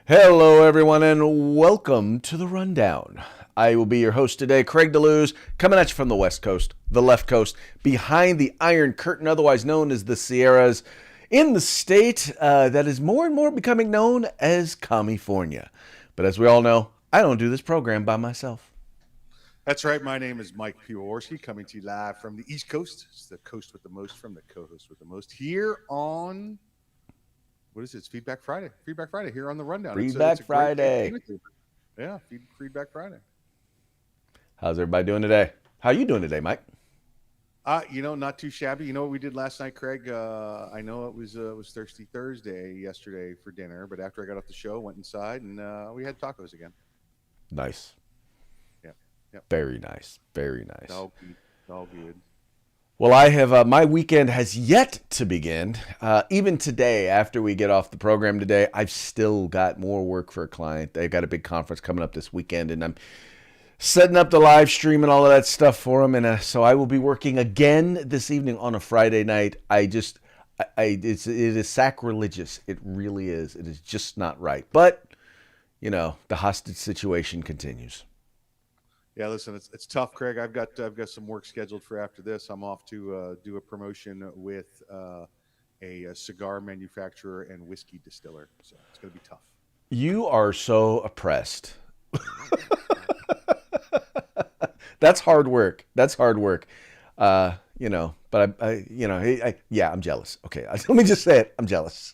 Hello, everyone, and welcome to the Rundown. I will be your host today, Craig DeLuz, coming at you from the West Coast, the left coast, behind the Iron Curtain, otherwise known as the Sierras, in the state that is more and more becoming known as California. But as we all know, I don't do this program by myself. That's right. My name is Mike Piworski, coming to you live from the East Coast. It's the coast with the most from the co-host with the most here on, what is it? It's Feedback Friday. Feedback Friday here on the Rundown. Feedback It's a great day to be Friday. with you. Yeah, Feedback Friday. How's everybody doing today? How you doing today, Mike? Not too shabby. You know what we did last night, Craig? I know it was Thirsty Thursday yesterday for dinner, but after I got off the show, went inside and we had tacos again. Nice. Yeah, yeah. Very nice. Very nice. All good. Well, I have my weekend has yet to begin. Even today, after we get off the program today, I've still got more work for a client. They've got a big conference coming up this weekend, and I'm setting up the live stream and all of that stuff for them. And so I will be working again this evening on a Friday night. It is sacrilegious. It really is. It is just not right. But the hostage situation continues. Yeah, listen, it's tough, Craig. I've got some work scheduled for after this. I'm off to do a promotion with a cigar manufacturer and whiskey distiller, so it's going to be tough. You are so oppressed. That's hard work. That's hard work. But I'm jealous. Okay, let me just say it. I'm jealous.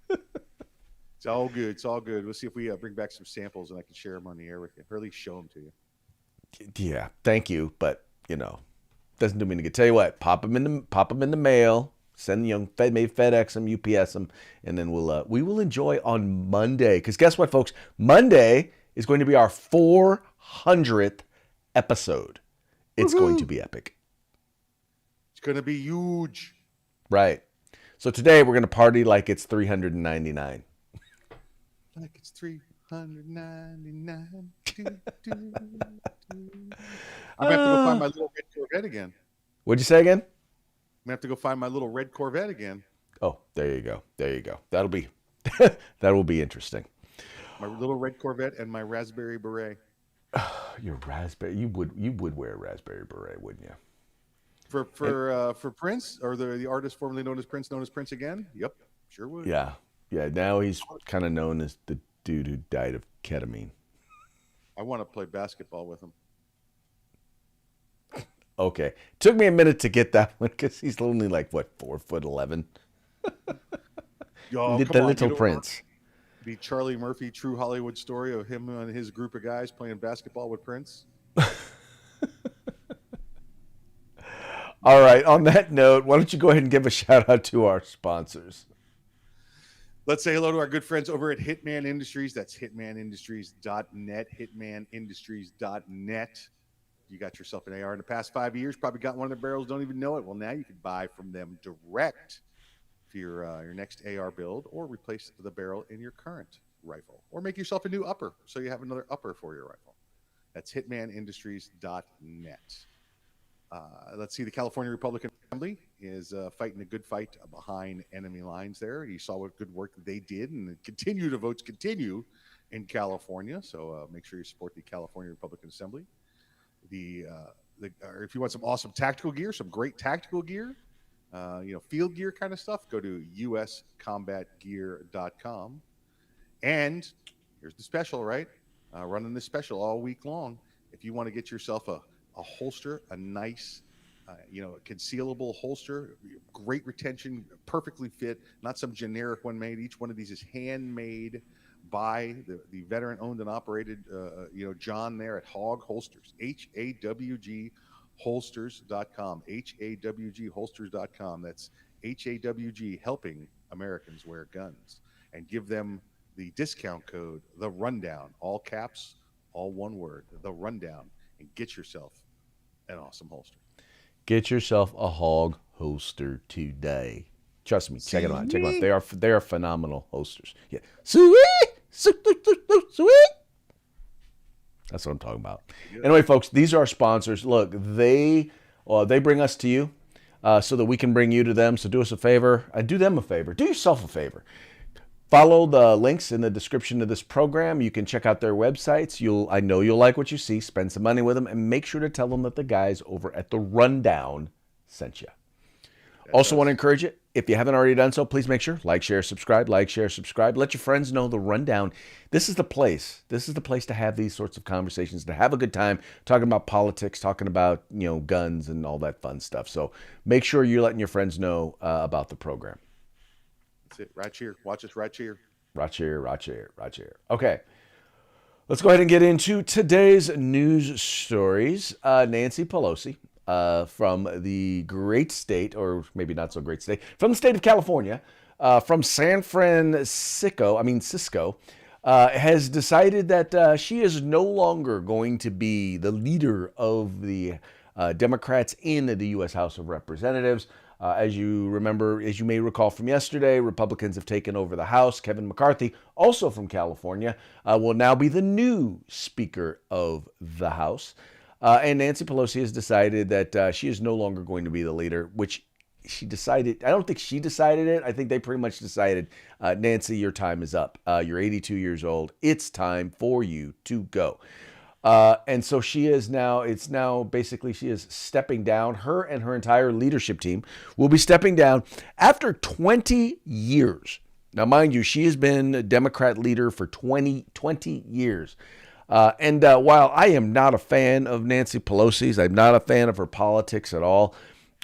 It's all good. It's all good. We'll see if we bring back some samples and I can share them on the air with you, or at least show them to you. Yeah, thank you, but doesn't do me any good. Tell you what, pop them in the mail. Send maybe FedEx them, UPS them, and then we will enjoy on Monday. Because guess what, folks? Monday is going to be our 400th episode. It's going to be epic. It's going to be huge. Right. So today we're going to party like it's 399. Like it's 399. I'm going to have to go find my little red Corvette again. What'd you say again? I'm going to have to go find my little red Corvette again. Oh, there you go. There you go. That'll be interesting. My little red Corvette and my raspberry beret. Your raspberry. You would wear a raspberry beret, wouldn't you? For Prince, or the artist formerly known as Prince again? Yep, sure would. Yeah. Now he's kind of known as the dude who died of ketamine. I want to play basketball with him. Okay. Took me a minute to get that one because he's only like, what, 4'11"? Little Prince. The Charlie Murphy true Hollywood story of him and his group of guys playing basketball with Prince. All right. On that note, why don't you go ahead and give a shout out to our sponsors? Let's say hello to our good friends over at Hitman Industries. That's hitmanindustries.net, hitmanindustries.net. You got yourself an AR in the past 5 years, probably got one of their barrels, don't even know it. Well, now you can buy from them direct for your next AR build, or replace the barrel in your current rifle, or make yourself a new upper so you have another upper for your rifle. That's hitmanindustries.net. Let's see, the California Republican Assembly is fighting a good fight behind enemy lines there. You saw what good work they did, and the votes continue in California. So make sure you support the California Republican Assembly. If you want some awesome tactical gear, some great tactical gear, field gear kind of stuff, go to uscombatgear.com. And here's the special, right? Running this special all week long. If you want to get yourself a holster, a nice, concealable holster, great retention, perfectly fit, not some generic one made. Each one of these is handmade by the veteran owned and operated, John there at Hog Holsters, HAWG holsters.com, HAWG holsters.com. That's HAWG, helping Americans wear guns, and give them the discount code, The Rundown, all caps, all one word, The Rundown, and get yourself an awesome holster. Get yourself a Hog holster today. Trust me, check it out. Check them out. They are phenomenal holsters. Yeah, sweet. That's what I'm talking about. Anyway, folks, these are our sponsors. Look, they bring us to you so that we can bring you to them. So do us a favor. Do them a favor. Do yourself a favor. Follow the links in the description of this program. You can check out their websites. I know you'll like what you see. Spend some money with them, and make sure to tell them that the guys over at the Rundown sent you. That's Also, want to us. encourage you, if you haven't already done so, please make sure like, share, subscribe, like, share, subscribe. Let your friends know the Rundown. This is the place. This is the place to have these sorts of conversations, to have a good time talking about politics, talking about guns and all that fun stuff. So make sure you're letting your friends know about the program. That's it. Right here. Watch us right here. Rocher, Rocher, Rocher. Okay, let's go ahead and get into today's news stories. Nancy Pelosi from the great state, or maybe not so great state, from the state of California, from San Francisco, Cisco, has decided that she is no longer going to be the leader of the Democrats in the U.S. House of Representatives. As you may recall from yesterday, Republicans have taken over the House. Kevin McCarthy, also from California, will now be the new Speaker of the House. And Nancy Pelosi has decided that she is no longer going to be the leader, which she decided. I don't think she decided it. I think they pretty much decided, Nancy, your time is up. You're 82 years old. It's time for you to go. And so it's now basically she is stepping down. Her and her entire leadership team will be stepping down after 20 years. Now, mind you, she has been a Democrat leader for 20 years. And while I am not a fan of Nancy Pelosi's, I'm not a fan of her politics at all,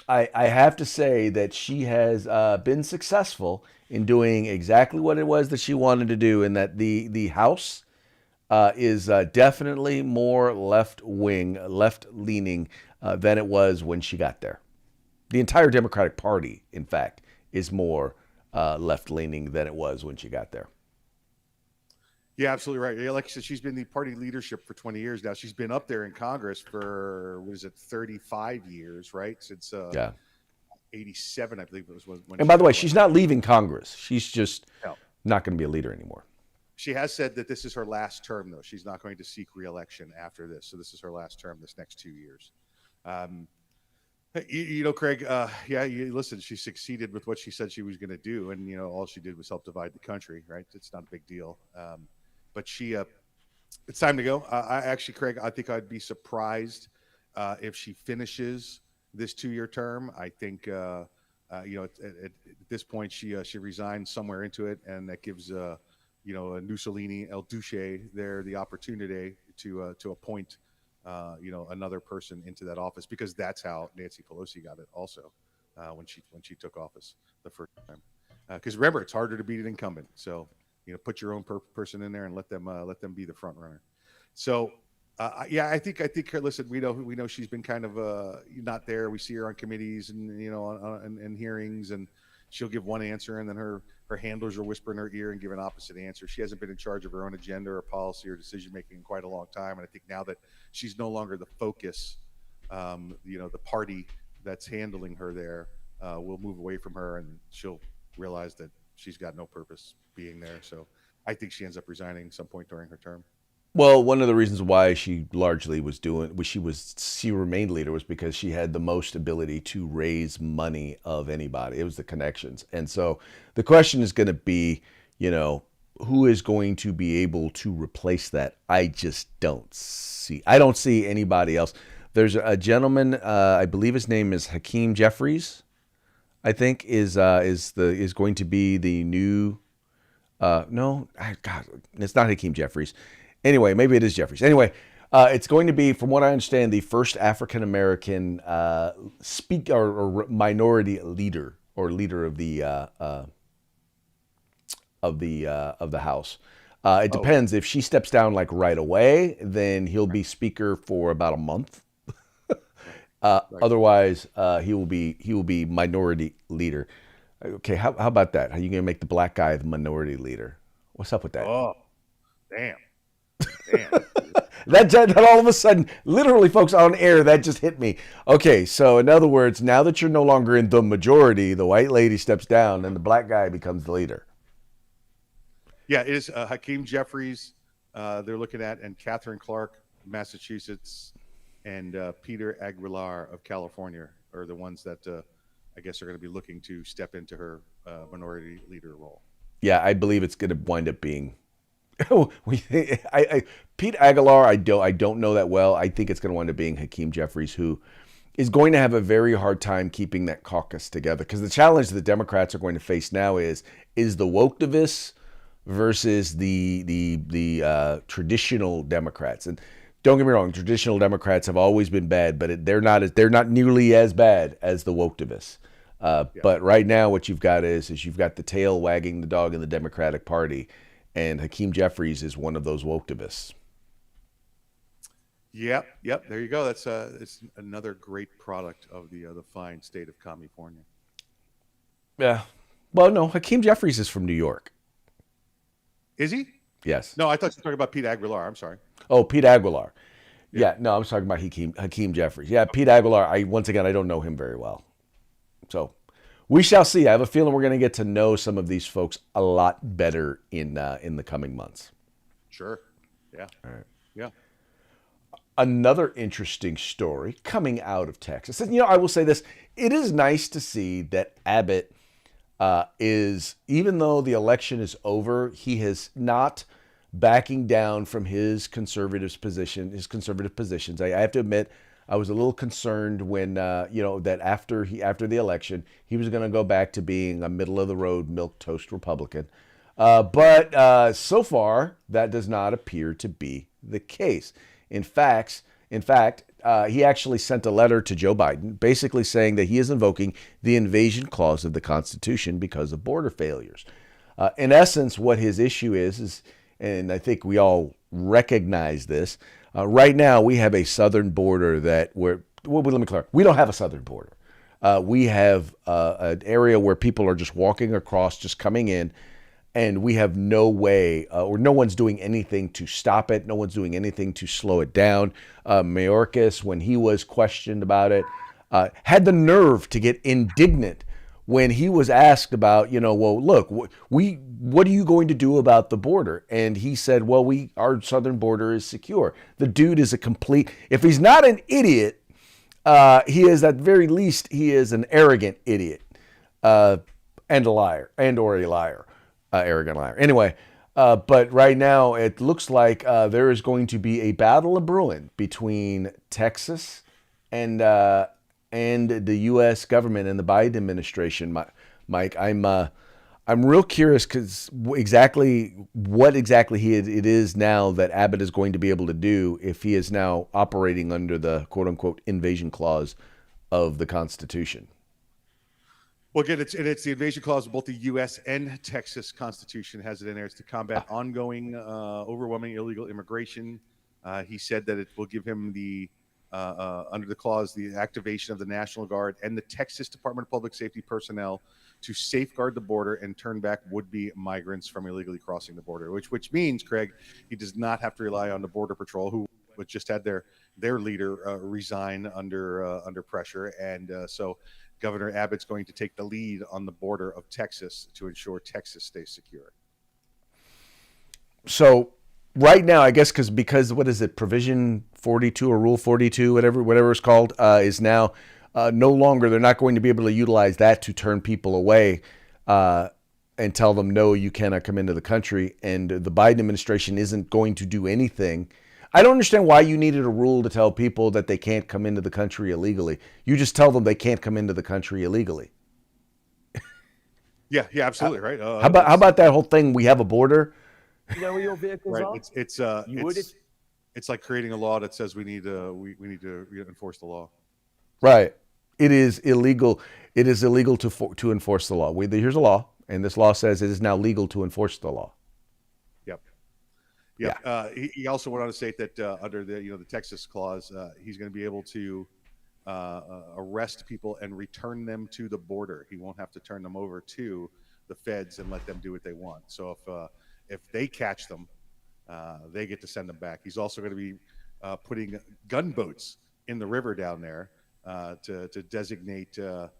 I have to say that she has been successful in doing exactly what it was that she wanted to do, and that the House is definitely more left leaning than it was when she got there. The entire Democratic Party, in fact, is more left leaning than it was when she got there. Yeah, absolutely right. Yeah, like you said, she's been the party leadership for 20 years now. She's been up there in Congress for, what is it, 35 years, right? Since Yeah. 87, I believe it was when And she by the got way, she's elected. not leaving Congress. She's just No. not going to be a leader anymore. She has said that this is her last term, though. She's not going to seek reelection after this. So this is her last term this next 2 years. Um, Craig, yeah, you listen, she succeeded with what she said she was going to do. And, all she did was help divide the country, right? It's not a big deal. But it's time to go. I actually, Craig, I think I'd be surprised if she finishes this 2 year term. I think, at this point, she resigns somewhere into it. And that gives, Mussolini, El Duce there the opportunity to appoint another person into that office, because that's how Nancy Pelosi got it also when she took office the first time. Because remember, it's harder to beat an incumbent. So put your own person in there and let them be the front runner. So yeah, I think her. Listen, we know she's been kind of not there. We see her on committees and on hearings, and she'll give one answer, and then her handlers will whisper in her ear and give an opposite answer. She hasn't been in charge of her own agenda or policy or decision making in quite a long time, and I think now that she's no longer the focus, the party that's handling her there will move away from her, and she'll realize that she's got no purpose being there. So I think she ends up resigning some point during her term. Well, one of the reasons why she largely she remained leader was because she had the most ability to raise money of anybody. It was the connections. And so the question is going to be, who is going to be able to replace that? I don't see anybody else. There's a gentleman, I believe his name is Hakeem Jeffries, I think is going to be the new no, God, it's not Hakeem Jeffries. Anyway, maybe it is Jeffries. Anyway, it's going to be, from what I understand, the first African American speaker or minority leader, or leader of the House. It Oh, okay. depends. If she steps down like right away, then he'll be speaker for about a month. Right. Right. Otherwise, he will be minority leader. Okay, how about that? How are you gonna make the black guy the minority leader? What's up with that? Oh, damn. Damn. That all of a sudden, literally, folks, on air, that just hit me. Okay, so in other words, now that you're no longer in the majority, the white lady steps down, and the black guy becomes the leader. Yeah, it is Hakeem Jeffries. They're looking at, and Catherine Clark, Massachusetts, and Peter Aguilar of California are the ones that I guess are going to be looking to step into her minority leader role. Yeah, I believe it's going to wind up being. Pete Aguilar, I don't know that well. I think it's going to wind up being Hakeem Jeffries, who is going to have a very hard time keeping that caucus together. Because the challenge that the Democrats are going to face now is the wokedivists versus the traditional Democrats. And don't get me wrong, traditional Democrats have always been bad, but they're not nearly as bad as the wokedivists. Yeah. But right now, what you've got is you've got the tail wagging the dog in the Democratic Party, and Hakeem Jeffries is one of those wokedivists. Yep, yep. There you go. That's it's another great product of the fine state of California. Yeah. Well, no, Hakeem Jeffries is from New York. Is he? Yes. No, I thought you were talking about Pete Aguilar. I'm sorry. Oh, Pete Aguilar. Yeah. Yeah, no, I'm talking about Hakeem Jeffries. Yeah, Pete Aguilar. Once again, I don't know him very well, so we shall see. I have a feeling we're going to get to know some of these folks a lot better in the coming months. Sure. Yeah. All right. Yeah. Another interesting story coming out of Texas, and I will say this: it is nice to see that Abbott is, even though the election is over, he has not backing down from his conservative positions. I have to admit, I was a little concerned when that after the election, he was going to go back to being a middle of the road milk toast Republican. But so far, that does not appear to be the case. In fact, he actually sent a letter to Joe Biden, basically saying that he is invoking the invasion clause of the Constitution because of border failures. In essence, what his issue is, and I think we all recognize this. Right now, we have a southern border let me clarify. We don't have a southern border. We have an area where people are just walking across, just coming in, and we have no way, or no one's doing anything to stop it. No one's doing anything to slow it down. Mayorkas, when he was questioned about it, had the nerve to get indignant when he was asked about, well, look, what are you going to do about the border? And he said, well, our southern border is secure. The dude is if he's not an idiot, he is, at very least, he is an arrogant idiot, and a liar, or a liar, arrogant liar. Anyway, but right now it looks like there is going to be a battle of brewing between Texas and the U.S. government and the Biden administration. Mike, I'm real curious because what exactly it is now that Abbott is going to be able to do if he is now operating under the quote unquote invasion clause of the Constitution. Well, again, it's the invasion clause of both the U.S. and Texas Constitution has it in there. It's to combat ongoing, overwhelming illegal immigration. He said that it will give him under the clause, the activation of the National Guard and the Texas Department of Public Safety personnel to safeguard the border and turn back would-be migrants from illegally crossing the border, which means, Craig, he does not have to rely on the Border Patrol, who just had their leader resign under pressure. And so Governor Abbott's going to take the lead on the border of Texas to ensure Texas stays secure. So right now, I guess because what is it, Provision 42 or Rule 42, whatever it's called, is now no longer. They're not going to be able to utilize that to turn people away and tell them, no, you cannot come into the country. And the Biden administration isn't going to do anything. I don't understand why you needed a rule to tell people that they can't come into the country illegally. You just tell them they can't come into the country illegally. Yeah, absolutely, right. How about that whole thing? We have a border. You know where your vehicles right. are? It's like creating a law that says we need to enforce the law. Right. It is illegal. It is illegal to enforce the law. Here's a law, and this law says it is now legal to enforce the law. Yep. Yeah. He also went on to state that under the Texas clause, he's going to be able to arrest people and return them to the border. He won't have to turn them over to the feds and let them do what they want. So if they catch them, they get to send them back. He's also going to be putting gunboats in the river down there to designate to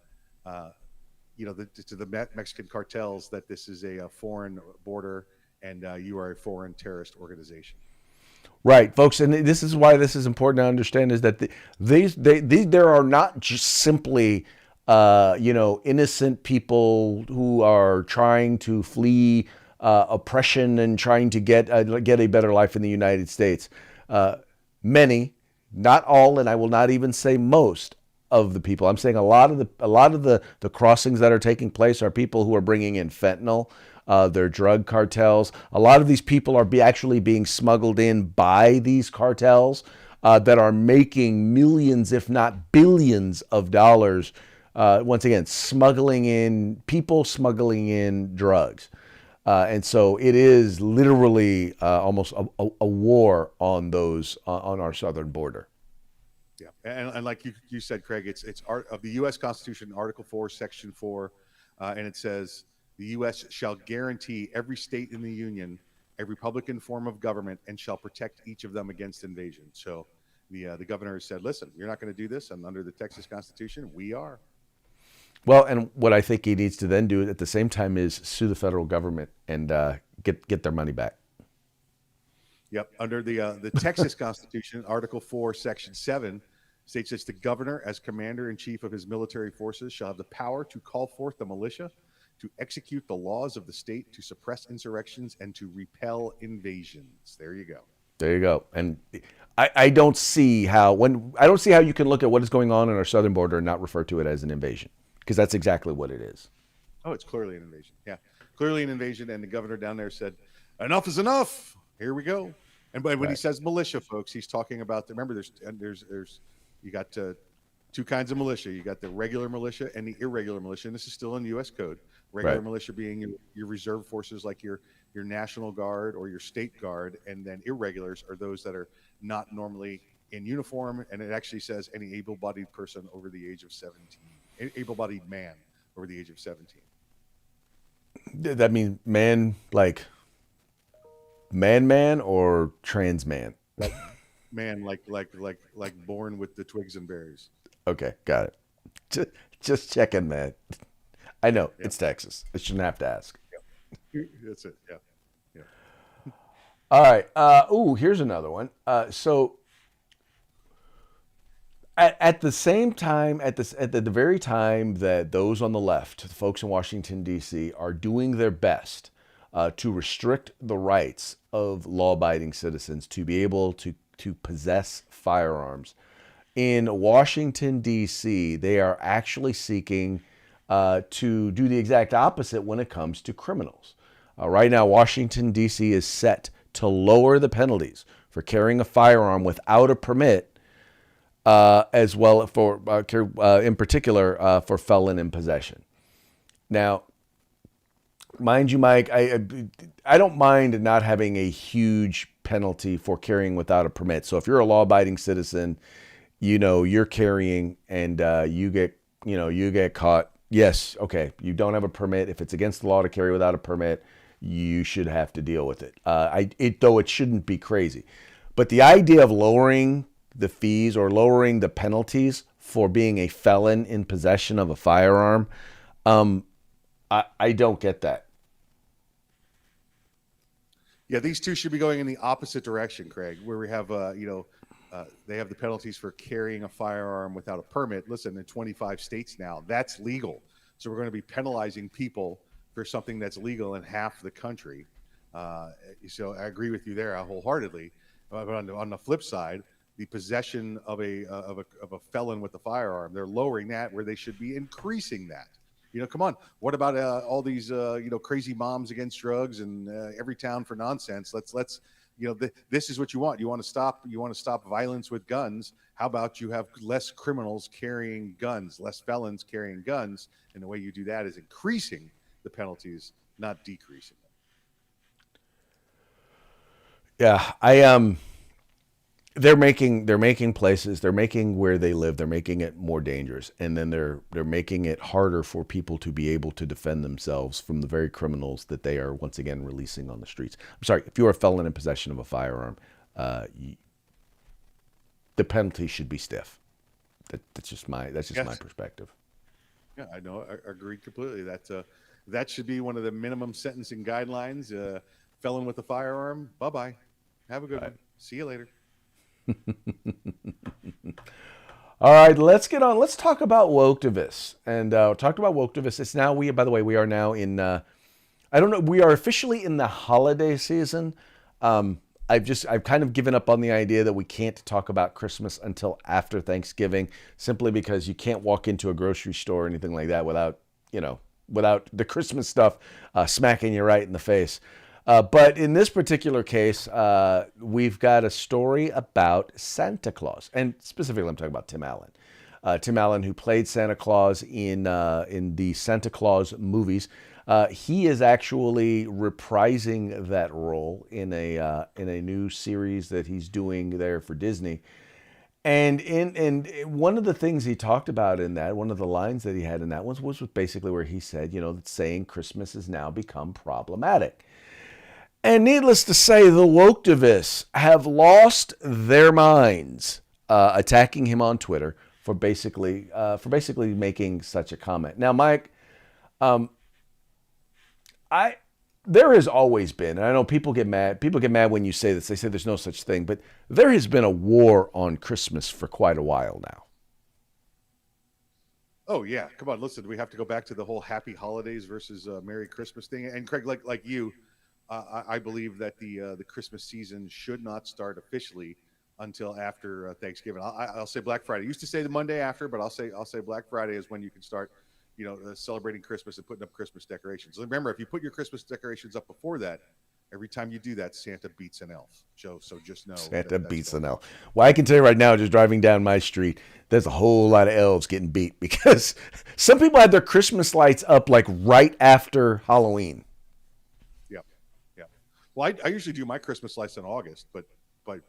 the Mexican cartels that this is a foreign border and you are a foreign terrorist organization. Right, folks, and this is why this is important to understand, is that there are not just simply innocent people who are trying to flee oppression and trying to get a better life in the United States. Uh, Many, not all, and I will not even say most of the people. I'm saying a lot of the crossings that are taking place are people who are bringing in fentanyl. They're drug cartels. A lot of these people are actually being smuggled in by these cartels that are making millions, if not billions, of dollars. Once again, smuggling in drugs. And so it is literally almost a war on those on our southern border. Yeah, and like you said, Craig, it's art of the U.S. Constitution, Article 4, Section 4, and it says the U.S. shall guarantee every state in the Union a Republican form of government and shall protect each of them against invasion. So the governor has said, listen, you're not going to do this, and under the Texas Constitution, we are. Well, and what I think he needs to then do at the same time is sue the federal government and get their money back. Yep. Under the Texas Constitution, Article 4, Section 7 states that the governor, as commander in chief of his military forces, shall have the power to call forth the militia, to execute the laws of the state, to suppress insurrections, and to repel invasions. There you go. There you go. And I don't see how you can look at what is going on in our southern border and not refer to it as an invasion, because that's exactly what it is. Oh, it's clearly an invasion. Yeah, clearly an invasion. And the governor down there said, enough is enough. Here we go. And when he Right. says militia, folks, he's talking about. Remember, you got two kinds of militia. You got the regular militia and the irregular militia. And this is still in U.S. code. Regular Right. militia being your reserve forces, like your National Guard or your State Guard, and then irregulars are those that are not normally in uniform. And it actually says any able-bodied person over the age of 17, able-bodied man over the age of 17. That means man, like man or trans man. Like man, like born with the twigs and berries. Okay, got it. Just checking, man. I know Yeah, it's Texas. I shouldn't have to ask. that's it. Yeah, yeah. All right. Here's another one. So at the same time, at the very time that those on the left, the folks in Washington D.C., are doing their best to restrict the rights of law-abiding citizens to be able to possess firearms, in Washington D.C., they are actually seeking to do the exact opposite when it comes to criminals. Right now, Washington D.C. is set to lower the penalties for carrying a firearm without a permit, as well for in particular for felon in possession. Now, mind you, Mike, I don't mind not having a huge penalty for carrying without a permit. So if you're a law-abiding citizen, you're carrying and you get caught. Yes, okay, you don't have a permit. If it's against the law to carry without a permit, you should have to deal with it. Though it shouldn't be crazy, but the idea of lowering the fees or lowering the penalties for being a felon in possession of a firearm, I don't get that. Yeah, these two should be going in the opposite direction, Craig. Where we have, they have the penalties for carrying a firearm without a permit. Listen, in 25 states now, that's legal. So we're going to be penalizing people for something that's legal in half the country. So I agree with you there wholeheartedly. But on the flip side, the possession of a felon with a firearm, they're lowering that where they should be increasing that. Come on. What about all these crazy moms against drugs and every town for nonsense? Let's this is what you want. You want to stop violence with guns. How about you have less criminals carrying guns, less felons carrying guns, and the way you do that is increasing the penalties, not decreasing them. Yeah, they're making where they live, they're making it more dangerous, and then they're making it harder for people to be able to defend themselves from the very criminals that they are once again releasing on the streets. I'm sorry, if you're a felon in possession of a firearm, the penalty should be stiff. That's just my Yes. perspective. Yeah, I know. I agree completely. That should be one of the minimum sentencing guidelines. Felon with a firearm, bye bye. Have a good Right. one. See you later. All right, let's get on. Let's talk about Woktivist. And talked about Woktivist. It's now by the way, we are now in. I don't know. We are officially in the holiday season. I've kind of given up on the idea that we can't talk about Christmas until after Thanksgiving, simply because you can't walk into a grocery store or anything like that without the Christmas stuff smacking you right in the face. But in this particular case, we've got a story about Santa Claus, and specifically, I'm talking about Tim Allen. Tim Allen, who played Santa Claus in the Santa Claus movies, he is actually reprising that role in a new series that he's doing there for Disney. And one of the things he talked about in that, one of the lines that he had in that was basically where he said, that saying Christmas has now become problematic. And needless to say, the Woktivists have lost their minds attacking him on Twitter for basically making such a comment. Now, Mike, there has always been, and I know people get mad. People get mad when you say this. They say there's no such thing, but there has been a war on Christmas for quite a while now. Oh yeah, come on, listen. We have to go back to the whole Happy Holidays versus Merry Christmas thing. And Craig, like you, I believe that the Christmas season should not start officially until after Thanksgiving. I'll say Black Friday. I used to say the Monday after, but I'll say Black Friday is when you can start, celebrating Christmas and putting up Christmas decorations. Remember, if you put your Christmas decorations up before that, every time you do that, Santa beats an elf. So just know Santa beats an elf. Well, I can tell you right now, just driving down my street, there's a whole lot of elves getting beat because some people had their Christmas lights up like right after Halloween. Yeah. Well, I usually do my Christmas lights in August, but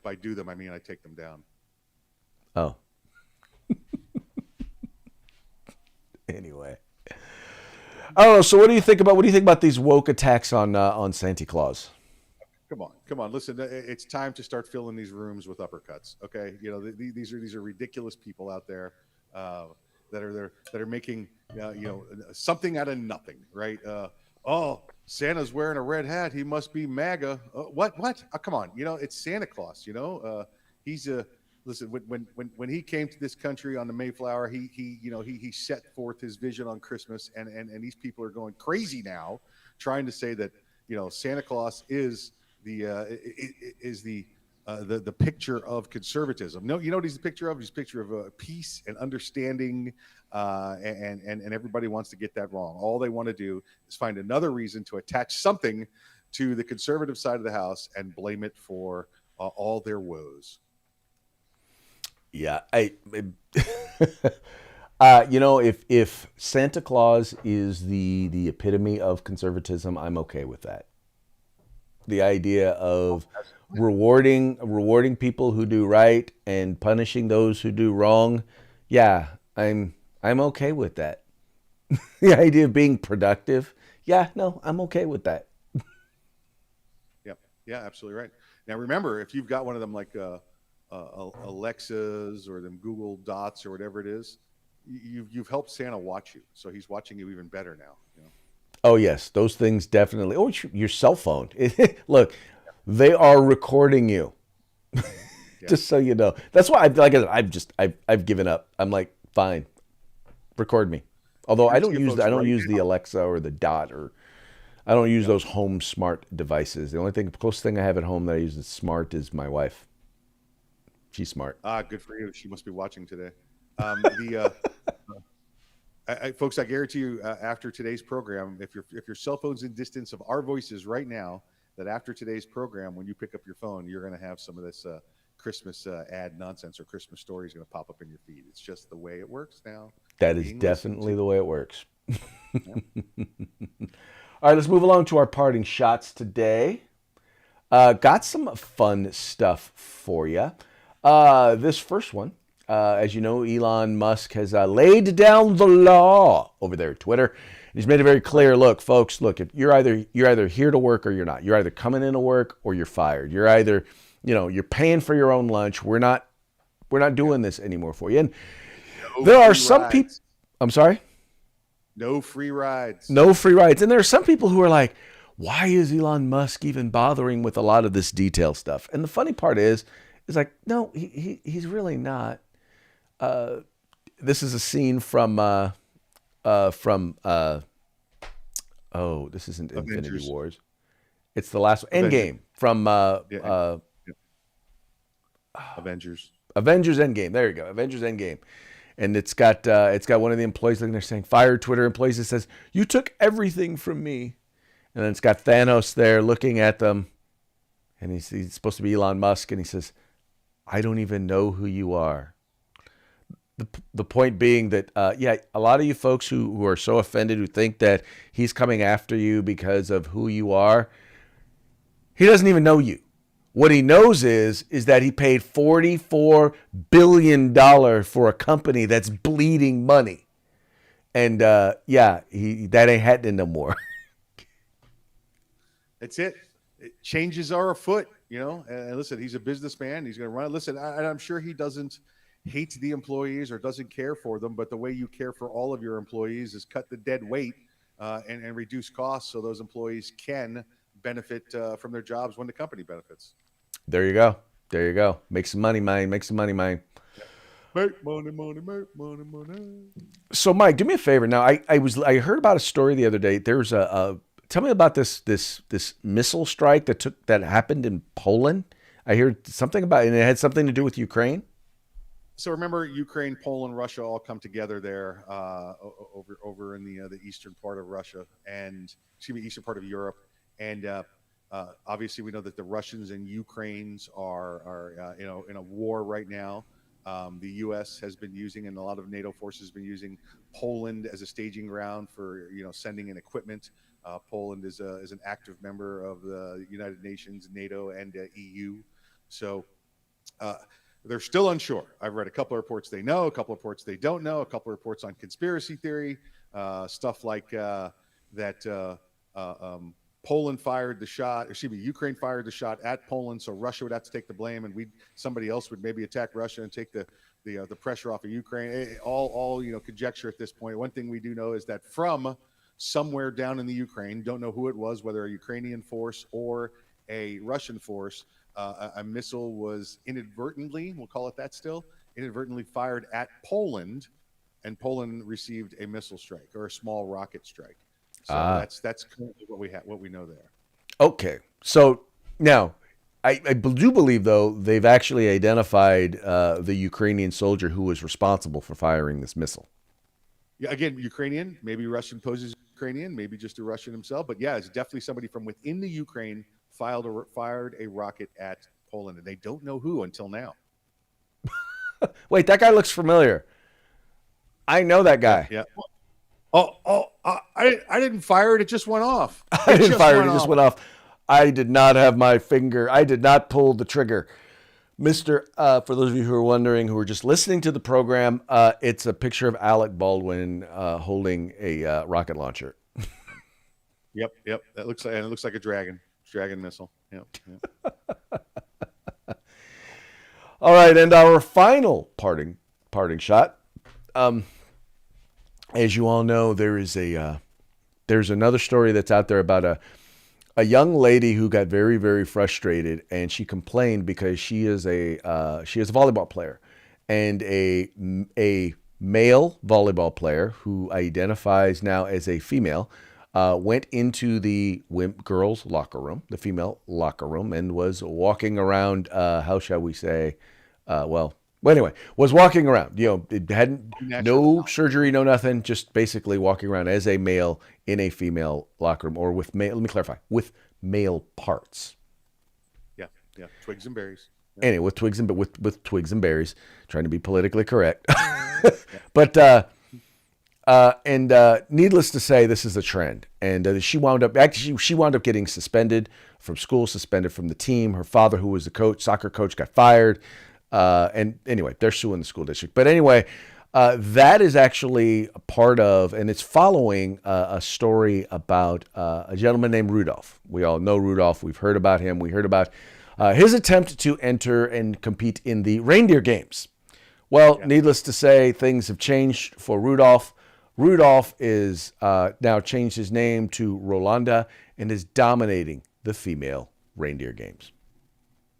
by do them, I mean I take them down. Oh. Anyway. I don't know. So what do you think about these woke attacks on Santa Claus? Come on. Listen, it's time to start filling these rooms with uppercuts. Okay, these are ridiculous people out there that are making something out of nothing, right? Oh, Santa's wearing a red hat. He must be MAGA. What? Oh, come on. It's Santa Claus. He's a listen. When he came to this country on the Mayflower, he set forth his vision on Christmas, and these people are going crazy now, trying to say that Santa Claus is the picture of conservatism. No, what he's the picture of? He's a picture of peace and understanding, and everybody wants to get that wrong. All they want to do is find another reason to attach something to the conservative side of the house and blame it for all their woes. Yeah, if Santa Claus is the epitome of conservatism, I'm okay with that. The idea of rewarding people who do right and punishing those who do wrong, yeah, I'm okay with that. The idea of being productive, yeah, no, I'm okay with that. Yep, yeah, absolutely right. Now remember, if you've got one of them like Alexas or them Google Dots or whatever it is, you've helped Santa watch you, so he's watching you even better now. Oh yes, those things definitely. Oh, your cell phone. Look, they are recording you. Yeah. Just so you know. That's why I've given up. I'm like, fine, record me. Although I don't use the Alexa or the Dot, or I don't use those home smart devices. The only closest thing I have at home that I use that's smart is my wife. She's smart. Good for you. She must be watching today. Folks, I guarantee you, after today's program, if your cell phone's in distance of our voices right now, that after today's program, when you pick up your phone, you're going to have some of this Christmas ad nonsense or Christmas stories going to pop up in your feed. It's just the way it works now. That is definitely the way it works. Yeah. All right, let's move along to our parting shots today. Got some fun stuff for you. This first one. As you know, Elon Musk has laid down the law over there at Twitter. He's made it very clear. Look, folks, if you're either here to work or you're not. You're either coming in to work or you're fired. You're either, you're paying for your own lunch. We're not doing this anymore for you. And there are some people. I'm sorry. No free rides. No free rides. And there are some people who are like, why is Elon Musk even bothering with a lot of this detail stuff? And the funny part is like, no, he's really not. This is a scene from oh, this isn't Infinity Avengers. Wars. It's the last Avengers. Endgame from Yeah. Yeah. Avengers. Avengers Endgame. There you go, Avengers Endgame. And it's got one of the employees looking there saying, "Fired Twitter employees." It says, "You took everything from me." And then it's got Thanos there looking at them, and he's supposed to be Elon Musk, and he says, "I don't even know who you are." The point being that yeah, a lot of you folks who are so offended, who think that he's coming after you because of who you are, he doesn't even know you. What he knows is that he paid $44 billion for a company that's bleeding money, and yeah, he that ain't happening no more. That's it. Changes are afoot, And listen, he's a businessman. He's going to run it. Listen, I'm sure he doesn't hate the employees or doesn't care for them, but the way you care for all of your employees is cut the dead weight and reduce costs so those employees can benefit from their jobs when the company benefits. There you go. There you go. Make some money, man. Make some money, man. Make money, money, make money, money. So, Mike, do me a favor. Now, I heard about a story the other day. There's tell me about this missile strike that happened in Poland. I heard something about it, and it had something to do with Ukraine. So remember, Ukraine, Poland, Russia all come together there over in the eastern part of Russia and eastern part of Europe, and obviously we know that the Russians and Ukrainians are in a war right now. The U.S. has been using, and a lot of NATO forces have been using Poland as a staging ground for sending in equipment. Poland is an active member of the United Nations, NATO, and EU. So they're still unsure. I've read a couple of reports they know, a couple of reports they don't know, a couple of reports on conspiracy theory, stuff like that. Poland fired the shot. Ukraine fired the shot at Poland, so Russia would have to take the blame, and somebody else would maybe attack Russia and take the pressure off of Ukraine. All conjecture at this point. One thing we do know is that from somewhere down in the Ukraine, don't know who it was, whether a Ukrainian force or a Russian force, a missile was inadvertently, we'll call it that still, inadvertently fired at Poland, and Poland received a missile strike or a small rocket strike. So that's currently what we know there. Okay, so now I do believe though they've actually identified the Ukrainian soldier who was responsible for firing this missile. Yeah, again, Ukrainian, maybe Russian poses Ukrainian, maybe just a Russian himself, but yeah, it's definitely somebody from within the Ukraine fired a rocket at Poland, and they don't know who until now. Wait, that guy looks familiar. I know that guy. Yeah. I didn't fire it. It just went off. I didn't fire it. It just went off. I did not have my finger. I did not pull the trigger. For those of you who are wondering, who are just listening to the program, it's a picture of Alec Baldwin holding a rocket launcher. Yep. It looks like a dragon missile. Yep. All right, and our final parting shot. As you all know, there's another story that's out there about a young lady who got very, very frustrated, and she complained because she is a volleyball player, and a male volleyball player who identifies now as a female went into the girls' locker room, the female locker room, and was walking around. How shall we say? Anyway, was walking around. It hadn't no surgery, no nothing. Just basically walking around as a male in a female locker room, or with male. Let me clarify: with male parts. Yeah, twigs and berries. Yeah. Anyway, with twigs and berries, trying to be politically correct. But needless to say, this is a trend, and she wound up getting suspended from school, suspended from the team. Her father, who was the soccer coach, got fired. And anyway, they're suing the school district. But anyway, that is actually a part of, and it's following a story about a gentleman named Rudolph. We all know Rudolph. We've heard about him. We heard about his attempt to enter and compete in the reindeer games. Well, needless to say, things have changed for Rudolph. Rudolph is now changed his name to Rolanda and is dominating the female reindeer games.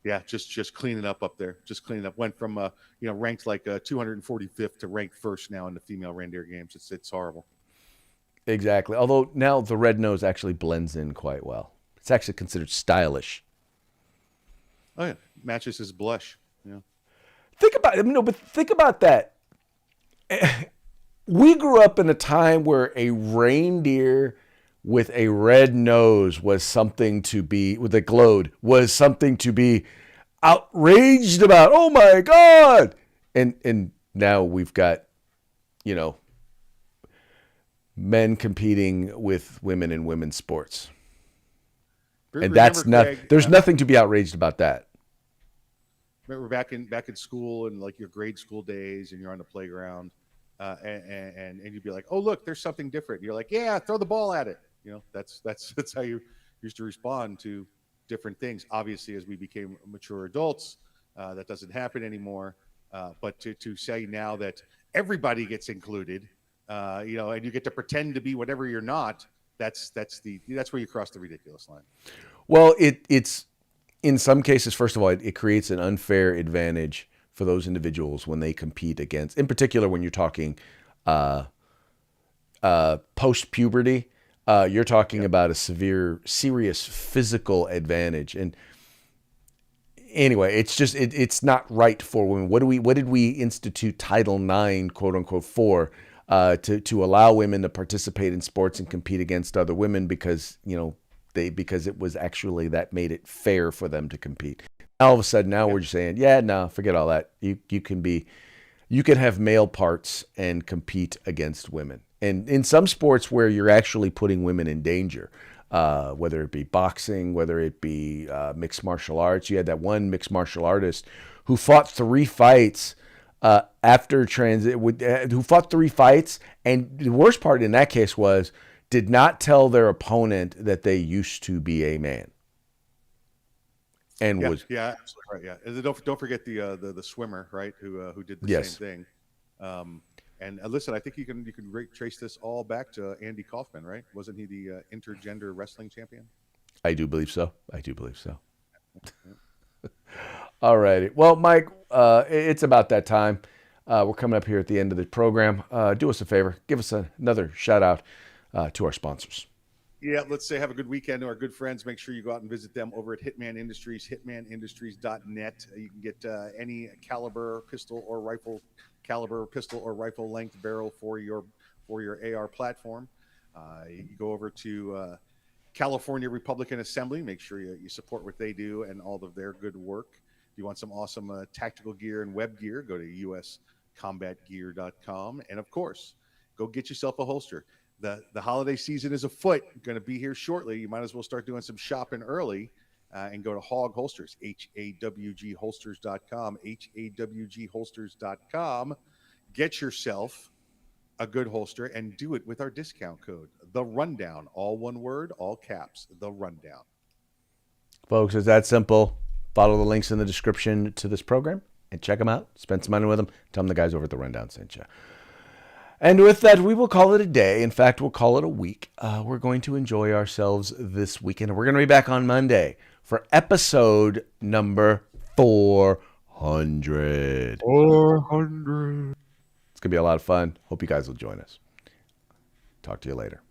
Yeah, just cleaning up there. Just cleaning up. Went from ranked like 245th to ranked first now in the female reindeer games. It's horrible. Exactly. Although now the red nose actually blends in quite well. It's actually considered stylish. Oh yeah, matches his blush. Yeah. Think about it. No, but think about that. We grew up in a time where a reindeer with a red nose was something to be, with a glowed, was something to be outraged about. Oh my God. And now we've got, you know, men competing with women in women's sports. And Remember, that's not, Craig? there's nothing to be outraged about that. Remember back in school and like your grade school days, and you're on the playground, and you'd be like, "Oh, look, there's something different." And you're like, "Yeah, throw the ball at it." That's how you used to respond to different things. Obviously, as we became mature adults, that doesn't happen anymore. But to say now that everybody gets included, and you get to pretend to be whatever you're not, that's where you cross the ridiculous line. Well, it's in some cases, first of all, it creates an unfair advantage for those individuals when they compete against, in particular, when you're talking post puberty, you're talking about a serious physical advantage. And anyway, it's just it's not right for women. What did we institute Title IX, quote unquote, for? To allow women to participate in sports and compete against other women because because it was actually that made it fair for them to compete. All of a sudden now we're just saying, yeah, no, forget all that. You can have male parts and compete against women. And in some sports where you're actually putting women in danger, whether it be boxing, whether it be mixed martial arts. You had that one mixed martial artist who fought 3 fights after transit, who fought 3 fights, and the worst part in that case was did not tell their opponent that they used to be a man, and was absolutely right. Yeah, and don't forget the swimmer, right, who did the yes, same thing. And listen, I think you can trace this all back to Andy Kaufman, right? Wasn't he the intergender wrestling champion? I do believe so. All righty. Well, Mike, it's about that time. We're coming up here at the end of the program. Do us a favor. Give us another shout out to our sponsors. Yeah, let's say have a good weekend to our good friends. Make sure you go out and visit them over at Hitman Industries, hitmanindustries.net. You can get any caliber pistol or rifle length barrel for your AR platform. You go over to California Republican Assembly. Make sure you support what they do and all of their good work. If you want some awesome tactical gear and web gear, go to uscombatgear.com. And of course, go get yourself a holster. The holiday season is afoot, going to be here shortly. You might as well start doing some shopping early and go to Hog Holsters, HAWGholsters.com, HAWGholsters.com. Get yourself a good holster and do it with our discount code, The Rundown, all one word, all caps, The Rundown. Folks, it's that simple. Follow the links in the description to this program and check them out. Spend some money with them. Tell them the guys over at The Rundown sent you. And with that, we will call it a day. In fact, we'll call it a week. We're going to enjoy ourselves this weekend. We're going to be back on Monday for episode number 400. 400. It's going to be a lot of fun. Hope you guys will join us. Talk to you later.